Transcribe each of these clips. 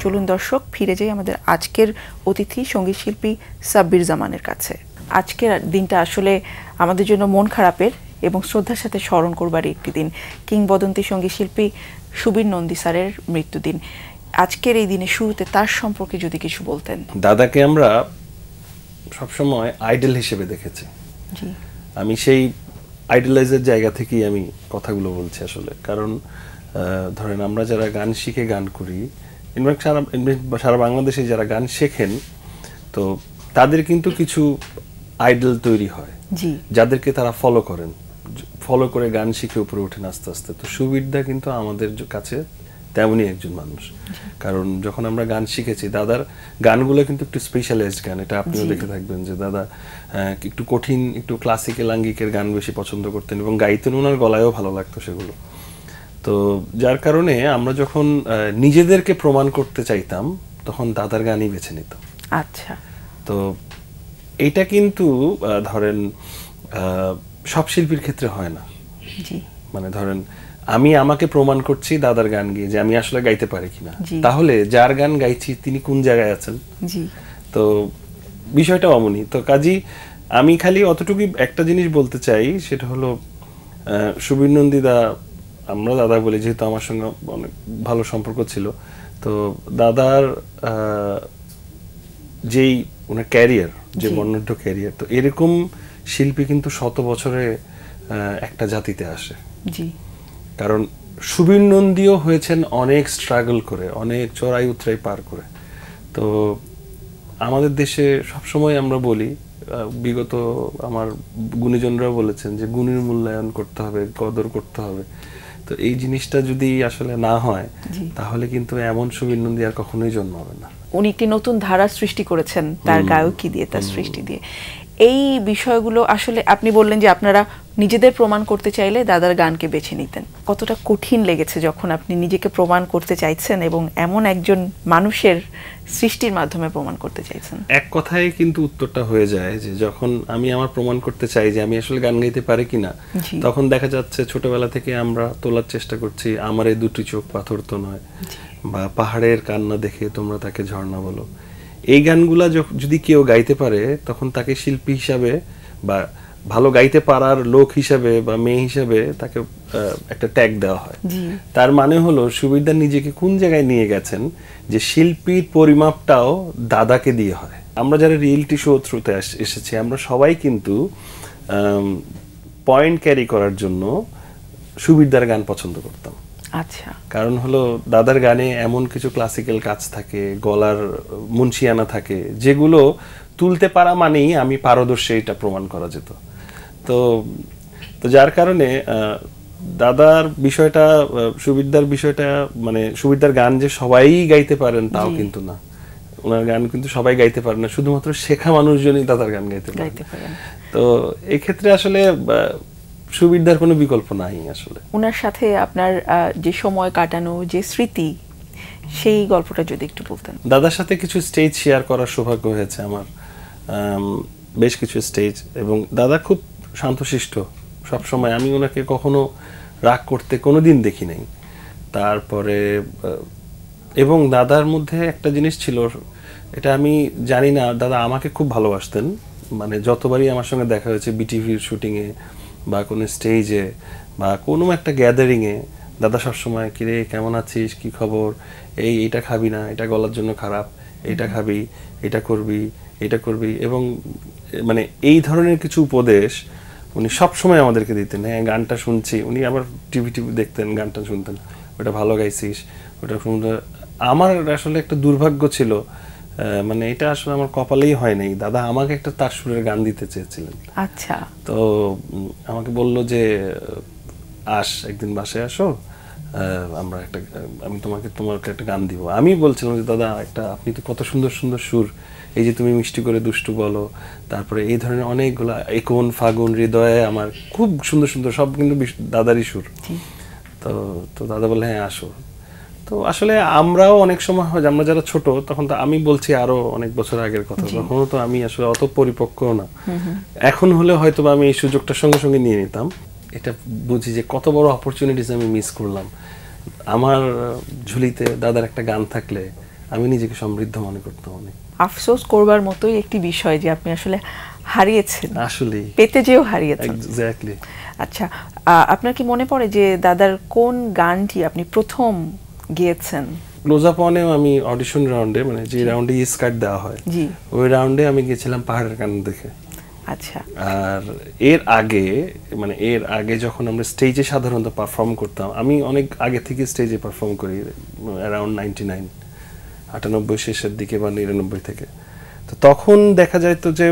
চলুন দর্শক ফিরে যাই আমাদের আজকের অতিথি সঙ্গীত শিল্পী সাব্বির জামানের কাছে। আজকের দিনটা আসলে আমাদের জন্য মন খারাপের এবং শ্রদ্ধার সাথে স্মরণ করবার একটি দিন। কিংবদন্তি সঙ্গীত শিল্পী সুবীর নন্দী স্যারের মৃত্যুদিন। আজকের এই দিনে শুরুতে তার সম্পর্কে যদি কিছু বলতেন। দাদাকে আমরা সবসময় আইডল হিসেবে দেখেছি। আমি সেই আইডলাইজের জায়গা থেকেই আমি কথাগুলো বলছি আসলে। কারণ ধরেন আমরা যারা গান শিখে গান করি, ইনফ্যাক্ট সারা বাংলাদেশে যারা গান শেখেন, তো তাদের কিন্তু কিছু আইডল তৈরি হয় যাদেরকে তারা ফলো করেন, ফলো করে গান শিখে উপরে ওঠেন আস্তে আস্তে। তো সুবীরদা কিন্তু আমাদের কাছে তেমনই একজন মানুষ। কারণ যখন আমরা গান শিখেছি, দাদার গানগুলো কিন্তু একটু স্পেশালাইজড গান, এটা আপনিও দেখে থাকবেন যে দাদা একটু কঠিন, একটু ক্লাসিক্যাল আঙ্গিকের গান বেশি পছন্দ করতেন এবং গাইতেন, ওনার গলায়ও ভালো লাগতো সেগুলো। তো যার কারণে আমরা যখন নিজেদেরকে প্রমাণ করতে চাইতাম তখন দাদার গানই বেছে নিতাম। আচ্ছা, তো এইটা কিন্তু ধরেন সব শিল্পীর ক্ষেত্রে হয় না। মানে ধরেন আমি আমাকে প্রমাণ করছি দাদার গান গিয়ে যে আমি আসলে গাইতে পারি কিনা, তাহলে যার গান গাইছি তিনি কোন জায়গায় আছেন। তো বিষয়টা অমনি। তো কাজী আমি খালি অতটুকুই একটা জিনিস বলতে চাই, সেটা হলো সুবীর নন্দীদা, আমরা দাদা বলি যেহেতু আমার সঙ্গে অনেক ভালো সম্পর্ক ছিল। তো দাদার যেই ওনার ক্যারিয়ার, যে বর্ণাঢ্য ক্যারিয়ার, তো এরকম শিল্পী কিন্তু শত বছরে একটা জাতিতে আসে। কারণ সুবীর নন্দীও হয়েছেন অনেক স্ট্রাগল করে, অনেক চড়াই উতরাই পার করে। তো আমাদের দেশে সবসময় আমরা বলি, বিগত আমার গুণীজনরাও বলেছেন যে গুণীর মূল্যায়ন করতে হবে, কদর করতে হবে। তো এই জিনিসটা যদি আসলে না হয় তাহলে কিন্তু এমন সুবীর নন্দী আর কখনোই জন্মাবে না। উনি একটি নতুন ধারা সৃষ্টি করেছেন তার গায়কী দিয়ে, তার সৃষ্টি দিয়ে। এই বিষয়গুলো আসলে আপনি বললেন যে আপনারা নিজেদের প্রমাণ করতে চাইলে দাদার গানকে বেছে নিতেন। কতটা কঠিন লেগেছে যখন আপনি নিজেকে প্রমাণ করতে চাইছেন এবং এমন একজন মানুষের সৃষ্টির মাধ্যমে প্রমাণ করতে চাইছেন? এক কথায় কিন্তু উত্তরটা হয়ে যায় যে যখন আমি আমার প্রমাণ করতে চাই যে আমি আসলে গান গাইতে পারি কিনা, তখন দেখা যাচ্ছে ছোটবেলা থেকে আমরা তোলার চেষ্টা করছি আমার এই দুটি চোখ পাথর তো নয়, বা পাহাড়ের কান্না দেখে তোমরা তাকে ঝর্ণা বলো। এই গানগুলা যদি কেউ গাইতে পারে তখন তাকে শিল্পী হিসাবে বা ভালো গাইতে পারার লোক হিসাবে বা মেয়ে হিসাবে তাকে একটা ট্যাগ দেওয়া হয়। তার মানে হলো সুবীরদা নিজেকে কোন জায়গায় নিয়ে গেছেন যে শিল্পীর পরিমাপটাও দাদাকে দিয়ে হয়। আমরা যারা রিয়েলিটি শো থ্রুতে এসেছি, আমরা সবাই কিন্তু পয়েন্ট ক্যারি করার জন্য সুবীরদার গান পছন্দ করতাম। আচ্ছা, কারণ হলো দাদার গানে এমন কিছু ক্লাসিক্যাল কাজ থাকে, গলার মুন্সিয়ানা থাকে, যেগুলো তুলতে পারা মানেই আমি পারদর্শী, এটা প্রমাণ করা যেত। তো তো যার কারণে দাদার বিষয়টা, সুবীরদার বিষয়টা, মানে সুবীরদার গান যে সবাই গাইতে পারেন তাও কিন্তু না। ওনার গান কিন্তু সবাই গাইতে পারে না, শুধুমাত্র শেখা মানুষজনই দাদার গান গাইতে পারে। তো এই ক্ষেত্রে আসলে সুবীরদার কোনো বিকল্প নাই আসলে। ওনার সাথে আপনার যে সময় কাটানো, যে স্মৃতি, সেই গল্পটা যদি একটু বলতেন। দাদার সাথে কিছু স্টেজ শেয়ার করার সৌভাগ্য হয়েছে আমার, বেশ কিছু স্টেজ। এবং দাদা খুব শান্তশিষ্ট সবসময়, আমি ওনাকে কখনো রাগ করতে কোনোদিন দেখি নাই। তারপরে এবং দাদার মধ্যে একটা জিনিস ছিল, এটা আমি জানি না, দাদা আমাকে খুব ভালোবাসতেন। মানে যতবারই আমার সঙ্গে দেখা হয়েছে বিটিভির শুটিংয়ে বা কোনো স্টেজে বা কোনো একটা গ্যাদারিংয়ে, দাদা সবসময় কিরে কেমন আছিস, কি খবর, এইটা খাবি না, এটা গলার জন্য খারাপ, এইটা খাবি, এটা করবি, এটা করবি। এবং মানে এই ধরনের কিছু উপদেশ উনি সবসময় আমাদেরকে দিতেন। হ্যাঁ, গানটা শুনছি, উনি আবার টিভি দেখতেন, গানটা শুনতেন, ওটা ভালো গাইছিস, ওটা সুন্দর। আমার আসলে একটা দুর্ভাগ্য ছিল, মানে এটা আসলে আমার কপালেই হয় নাই, দাদা আমাকে একটা তার সুরের গান দিতে চেয়েছিলেন। আচ্ছা, তো আমাকে বললো যে একদিন বাসায় আসো, আমরা আমি তোমাকে একটা গান দিব। আমি বলছিলাম যে দাদা আপনি তো কত সুন্দর সুন্দর সুর, এই যে তুমি মিষ্টি করে দুষ্টু বলো, তারপরে এই ধরনের অনেকগুলো, একন ফাগুন হৃদয়ে আমার, খুব সুন্দর সুন্দর, সব কিন্তু দাদারই সুর। তো দাদা বললে হ্যাঁ আসো। তো আসলে আমরাও অনেক সময় হয়, আমরা যারা ছোট তখন, তো আমি বলছি আরো অনেক বছর আগের কথা, তখনও তো আমি আসলে অত পরিপক্ক না। এখন হলে হয়তো আমি এই সুযোগটার সঙ্গে সঙ্গে নিয়ে নিতাম। এটা বুঝি যে কত বড় অপরচুনিটিস আমি মিস করলাম। আমার ঝুলিতে দাদার একটা গান থাকলে আমি নিজেকে সমৃদ্ধ মনে করতাম অনেক। আফসোস করবার মতোই একটি বিষয় যে আপনি আসলে হারিয়েছেন, আসলে পেতে যেও হারিয়েছেন। এক্স্যাক্টলি। আচ্ছা, আপনার কি মনে পড়ে যে দাদার কোন গানটি আপনি প্রথম গেয়েছেন? ক্লোজ আপ অনেও আমি অডিশন রাউন্ডে, মানে যে রাউন্ডে স্কার্ট দেওয়া হয়, জি, ওই রাউন্ডে আমি গেছিলাম পাহাড়ের গান দেখে। আচ্ছা। আর এর আগে যখন আমরা স্টেজে সাধারণত পারফর্ম করতাম, আমি অনেক আগে থেকে স্টেজে পারফর্ম করি, অ্যারাউন্ড 98 শেষের দিকে বা 99 থেকে। তো তখন দেখা যায় তো যে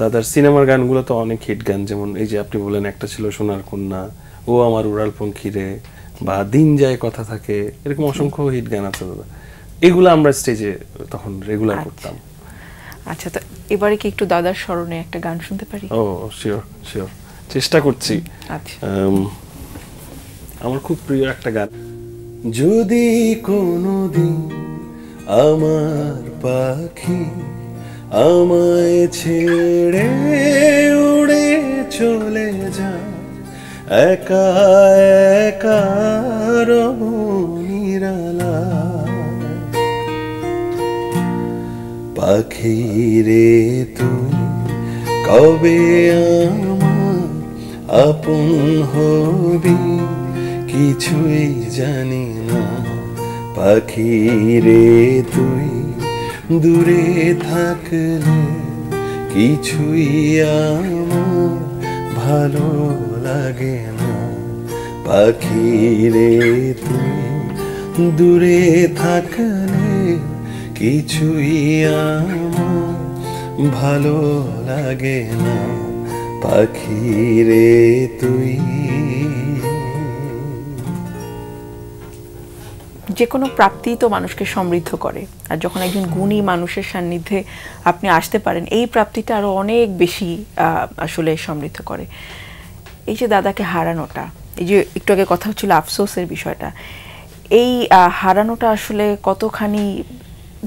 দাদার সিনেমার গানগুলো তো অনেক হিট গান, যেমন এই যে আপনি বলেন একটা ছিল সোনার কন্যা, ও আমার উড়াল পঙ্খী রে, বা দিন যায় কথা থাকে, এরকম অসংখ্য হিট গান আছে দাদা। এগুলো আমরা স্টেজে তখন রেগুলার করতাম। আচ্ছা, তো এবারে কি একটু দাদার স্মরণে একটা গান শুনতে পারি? ও শিওর, চেষ্টা করছি। আচ্ছা, আমার খুব প্রিয় একটা গান, যদি কোনোদিন আমার পাখি আমায় ছেড়ে উড়ে চলে যায়, একা একা রব নিরালায়, পাখি রে তুই কবে আমার আপন হবি, কিছুই জানি না, পাখি রে তুই দূরে থাকলে কিছুই আমার ভালো লাগে না, পাখি রে তুই দূরে থাকলে কিছুই আমার ভালো লাগে না, পাখি রে তুই। যে কোনো প্রাপ্তি তো মানুষকে সমৃদ্ধ করে, আর যখন একজন গুণী মানুষের সান্নিধ্যে আপনি আসতে পারেন, এই প্রাপ্তিটা আরো অনেক বেশি আসলে সমৃদ্ধ করে। এই যে দাদাকে হারানোটা, এই যে একটু আগে কথা হচ্ছিল আফসোসের বিষয়টা, এই হারানোটা আসলে কতখানি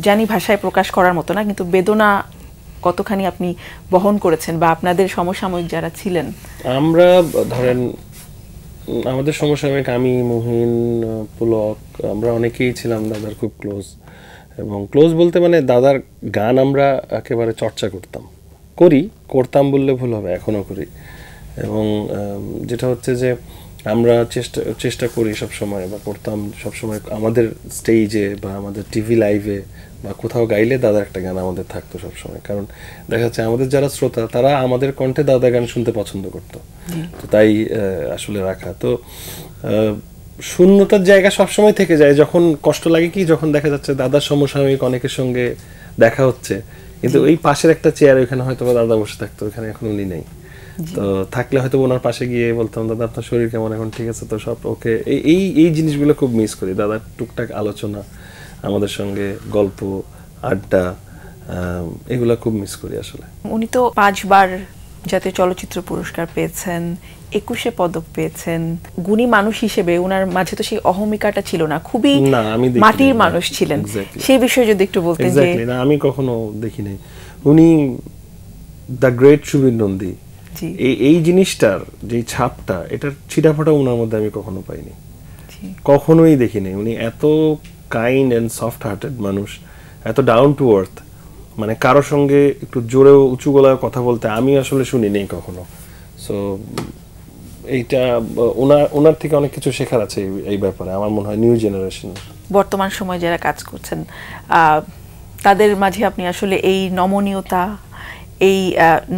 জানি ভাষায় প্রকাশ করার মতো না, কিন্তু বেদনা কতখানি আপনি বহন করেছেন, বা আপনাদের সমসাময়িক যারা ছিলেন? আমরা ধরেন আমাদের সমসাময়িক, আমি, মুহিন, পুলক, আমরা অনেকেই ছিলাম দাদার খুব ক্লোজ। এবং ক্লোজ বলতে মানে দাদার গান আমরা একেবারে চর্চা করতাম বললে ভুল হবে, এখনও করি। এবং যেটা হচ্ছে যে আমরা চেষ্টা করি সবসময়, বা করতাম সবসময়, আমাদের স্টেজে বা আমাদের টিভি লাইভে বা কোথাও গাইলে দাদার একটা গান আমাদের থাকতো সবসময়। কারণ দেখা যাচ্ছে আমাদের যারা শ্রোতা, তারা আমাদের কণ্ঠে দাদা গান শুনতে পছন্দ করতো, তো তাই আসলে রাখা। তো শূন্যতার জায়গা সবসময় থেকে যায়, যখন কষ্ট লাগে কি, যখন দেখা যাচ্ছে দাদার সমসাময়িক অনেকের সঙ্গে দেখা হচ্ছে, কিন্তু ওই পাশের একটা চেয়ার, ওইখানে হয়তো দাদা বসে থাকতো, ওইখানে এখন উনি নেই। তো থাকলে হয়তো ওনার পাশে গিয়ে বলতাম, দাদা আপনার শরীর কেমন, এখন ঠিক আছে তো, সব ওকে। এই জিনিসগুলো খুব মিস করি, দাদার টুকটাক আলোচনা, আমাদের সঙ্গে গল্প, আড্ডা, এগুলো খুব মিস করি আসলে। উনি তো 5 বার জাতীয় চলচ্চিত্র পুরস্কার পেয়েছেন, 21 পদক পেয়েছেন। গুণী মানুষ হিসেবে ওনার মাঝে তো সেই অহমিকাটা ছিল না, খুবই মাটির মানুষ ছিলেন। সেই বিষয়ে যদি একটু বলতেন। যে না, আমি কখনো দেখি নাই উনি দ্য গ্রেট সুবীর নন্দী, এই জিনিসটার যে ছাপটা, এটার ছিটাফোঁটা ওনার মধ্যে আমি কখনো পাইনি, কখনোই দেখিনি। উনি এত কাইন্ড অ্যান্ড সফট হার্টেড মানুষ, এত ডাউন টু আর্থ, মানে কারো সঙ্গে একটু জোরেও উঁচু গলায় কথা বলতে আমি আসলে শুনি নেই কখনো। সো এইটা ওনার থেকে অনেক কিছু শেখার আছে এই ব্যাপারে, আমার মনে হয় নিউ জেনারেশন, বর্তমান সময়ে যারা কাজ করছেন, তাদের মাঝে আপনি আসলে এই নমনীয়তা, এই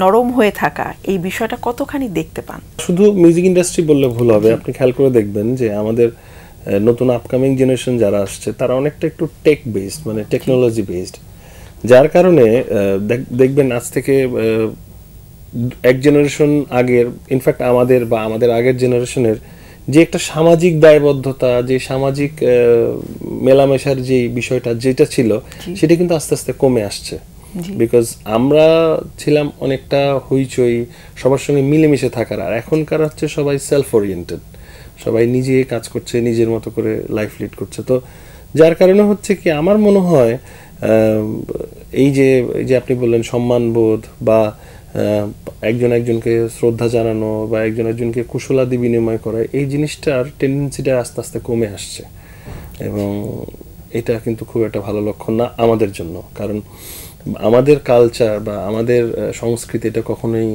নরম হয়ে থাকা, এই বিষয়টা কতখানি দেখতে পান? শুধু মিউজিক ইন্ডাস্ট্রি বললে ভুল হবে, আপনি খেয়াল করে দেখবেন যে আমাদের নতুন আপকামিং জেনারেশন যারা আসছে, তারা অনেকটা একটু টেক বেসড, মানে টেকনোলজি বেসড, যার কারণে দেখবেন আজ থেকে এক জেনারেশন আগের, ইনফ্যাক্ট আমাদের আগের জেনারেশনের যে একটা সামাজিক দায়বদ্ধতা, যে সামাজিক মেলামেশার যে বিষয়টা যেটা ছিল, সেটা কিন্তু আস্তে আস্তে কমে আসছে। বিকজ আমরা ছিলাম অনেকটা হইচই, সবার সঙ্গে মিলেমিশে থাকার, আর এখনকার হচ্ছে সবাই সেলফ ওরিয়েন্টেড, সবাই নিজে কাজ করছে, নিজের মতো করে লাইফ লিড করছে। তো যার কারণে হচ্ছে কি, আমার মনে হয় এই যে আপনি বললেন সম্মানবোধ, বা একজনকে শ্রদ্ধা জানানো, বা একজনকে কুশলাদি বিনিময় করা, এই জিনিসটার টেন্ডেন্সিটা আস্তে আস্তে কমে আসছে। এবং এটা কিন্তু খুব একটা ভালো লক্ষণ না আমাদের জন্য, কারণ আমাদের কালচার বা আমাদের সংস্কৃতি এটা কখনোই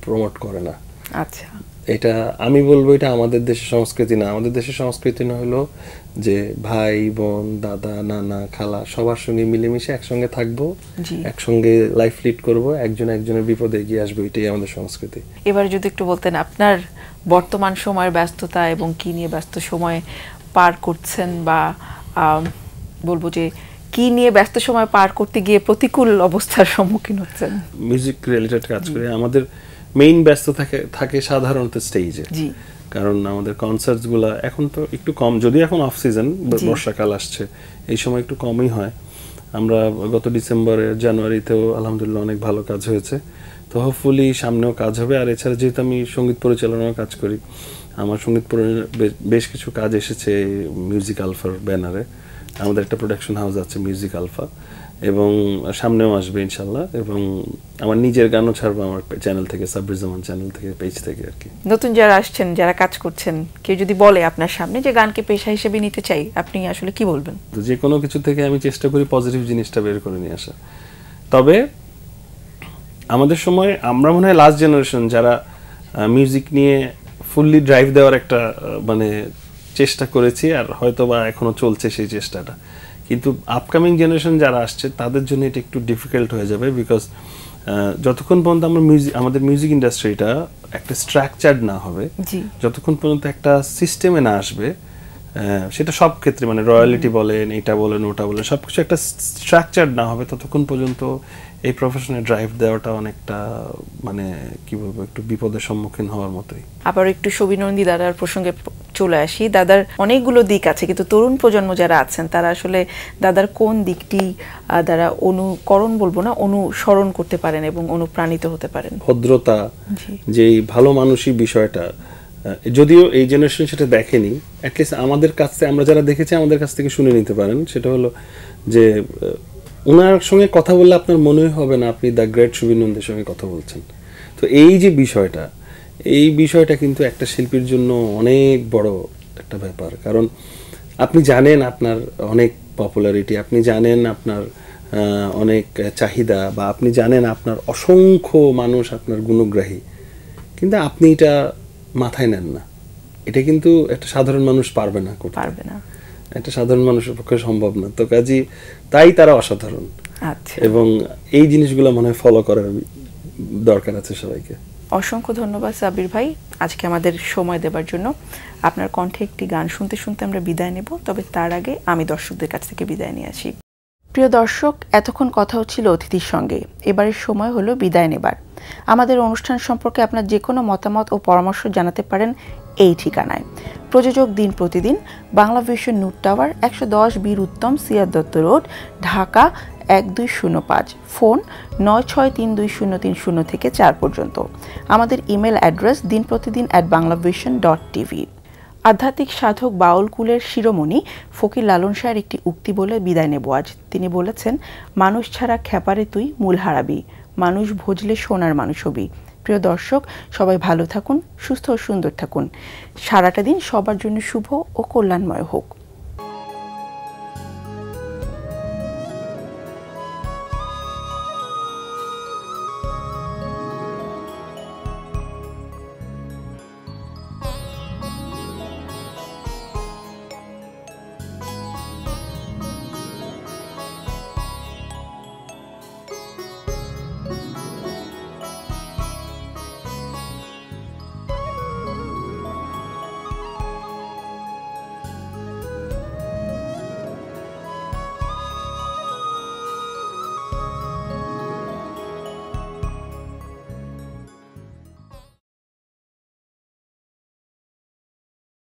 প্রমোট করে না। আচ্ছা, এটা আমি বলবো এটা আমাদের দেশের সংস্কৃতি না। আমাদের দেশের সংস্কৃতি না হলো যে ভাই বোন দাদা নানা খালা সবার সঙ্গে মিলেমিশে একসঙ্গে থাকবো, একসঙ্গে লাইফ লিড করবো, একজন একজনের বিপদে এগিয়ে আসবো, এটাই আমাদের সংস্কৃতি। এবার যদি একটু বলতেন আপনার বর্তমান সময়ের ব্যস্ততা এবং কি নিয়ে ব্যস্ত সময় পার করছেন, বা বলবো যে কি নিয়ে ব্যস্ত সময় পার করতে গিয়ে প্রতিকূল অবস্থার সম্মুখীন হচ্ছেন। মিউজিক রিলেটেড কাজ করে আমাদের মেইন ব্যস্ত থাকে সাধারণত স্টেজে, কারণ আমাদের কনসার্টস গুলা এখন তো একটু কম, যদি এখন অফ সিজন বর্ষাকাল আসছে এই সময় একটু কমই হয়। আমরা গত ডিসেম্বরে জানুয়ারিতেও আলহামদুলিল্লাহ অনেক ভালো কাজ হয়েছে, তো হোপফুলি সামনেও কাজ হবে। আর এছাড়া যেহেতু আমি সঙ্গীত পরিচালনার কাজ করি, আমার সঙ্গীত বেশ কিছু কাজ এসেছে মিউজিক আলফার ব্যানারে। আমাদের একটা প্রোডাকশন হাউস আছে মিউজিক আলফা, এবং সামনেও আসবে ইনশাল্লাহ। এবং আমার নিজের গানও ছাড়বো আমার চ্যানেল থেকে, সাব্বির জামান চ্যানেল থেকে, পেজ থেকে আর কি। নতুন যারা আসছেন, যারা কাজ করছেন, কেউ যদি বলে আপনার সামনে যে গানকে পেশা হিসেবে নিতে চাই, আপনি আসলে কি বলবেন? তো যে কোনো কিছু থেকে আমি চেষ্টা করি পজিটিভ জিনিসটা বের করে নিয়ে আসা। তবে আমাদের সময় আমরা মনে হয় লাস্ট জেনারেশন যারা মিউজিক নিয়ে ফুললি ড্রাইভ দেওয়ার একটা মানে চেষ্টা করেছি, আর হয়তো বা এখনো চলছে সেই চেষ্টাটা। কিন্তু আপকামিং জেনারেশন যারা আসছে তাদের জন্য এটা একটু ডিফিকাল্ট হয়ে যাবে, বিকজ যতক্ষণ পর্যন্ত আমাদের মিউজিক ইন্ডাস্ট্রিটা একটা স্ট্রাকচার্ড না হবে, যতক্ষণ পর্যন্ত একটা সিস্টেমে না আসবে, সেটা সব ক্ষেত্রে মানে রয়্যালিটি বলেন, এটা বলেন, ওটা বলেন, সবকিছু একটা স্ট্রাকচার্ড না হবে, ততক্ষণ পর্যন্ত এই প্রফেশনে ড্রাইভ দেওয়াটা অনেকটা মানে কি বলবো একটু বিপদের সম্মুখীন হওয়ার মতোই। আবার একটু শোভিনন্দী দাদার প্রসঙ্গে চলে আসি। দাদার অনেকগুলো দিক আছে, কিন্তু তরুণ প্রজন্ম যারা আছেন তারা আসলে দাদার কোন দিকটি দ্বারা অনুকরণ বলবো না, অনুসরণ করতে পারেন এবং অনুপ্রাণিত হতে পারেন? ভদ্রতা, যেই ভালো মানুষই বিষয়টা, যদিও এই জেনারেশন সেটা দেখেনি, অ্যাটলিস্ট আমাদের কাছ থেকে আমরা যারা দেখেছি আমাদের কাছ থেকে শুনে নিতে পারেন। সেটা হলো যে ওনার সঙ্গে কথা বললে আপনার মনেই হবে না আপনি দ্য গ্রেট সুবীর নন্দীর সঙ্গে কথা বলছেন। তো এই যে বিষয়টা কিন্তু একটা শিল্পীর জন্য অনেক বড় একটা ব্যাপার, কারণ আপনি জানেন আপনার অনেক পপুলারিটি, আপনি জানেন আপনার অনেক চাহিদা, বা আপনি জানেন আপনার অসংখ্য মানুষ আপনার গুণগ্রাহী, কিন্তু আপনি এটা মাথায় নেন না। এটা কিন্তু একটা সাধারণ মানুষ পারবে না, একটা সাধারণ মানুষের পক্ষে সম্ভব না। তো কাজী তাই তারা অসাধারণ। আচ্ছা, এবং এই জিনিসগুলো মনে হয় ফলো করার দরকার আছে সবাইকে। অসংখ্য ধন্যবাদ সাব্বির ভাই আজকে আমাদের সময় দেবার জন্য। আপনার কণ্ঠে একটি গান শুনতে শুনতে আমরা বিদায় নেব, তবে তার আগে আমি দর্শকদের কাছ থেকে বিদায় নিয়ে আসি। প্রিয় দর্শক, এতক্ষণ কথা হচ্ছিল অতিথির সঙ্গে, এবারের সময় হলো বিদায় নেবার। আমাদের অনুষ্ঠান সম্পর্কে আপনার যে কোনো মতামত ও পরামর্শ জানাতে পারেন এই ঠিকানায়। প্রযোজক দিন প্রতিদিন, বাংলা ভিশন নুট টাওয়ার, 110 বীর উত্তম, সিয়ার দত্ত রোড, ঢাকা 1205, ফোন 963203 থেকে 4 পর্যন্ত। আমাদের ইমেল অ্যাড্রেস dinprotidin@banglavision.tv। আধ্যাত্মিক সাধক বাউল কুলের শিরোমণি ফকির লালন শাহের একটি উক্তি বলে বিদায় নেব আজ। তিনি বলেছেন, মানুষ ছাড়া খ্যাপারে তুই মূল হারাবি, মানুষ ভজলে সোনার মানুষ হবি। প্রিয় দর্শক, সবাই ভালো থাকুন, সুস্থ ও সুন্দর থাকুন। সারাটা দিন সবার জন্য শুভ ও কল্যাণময় হোক।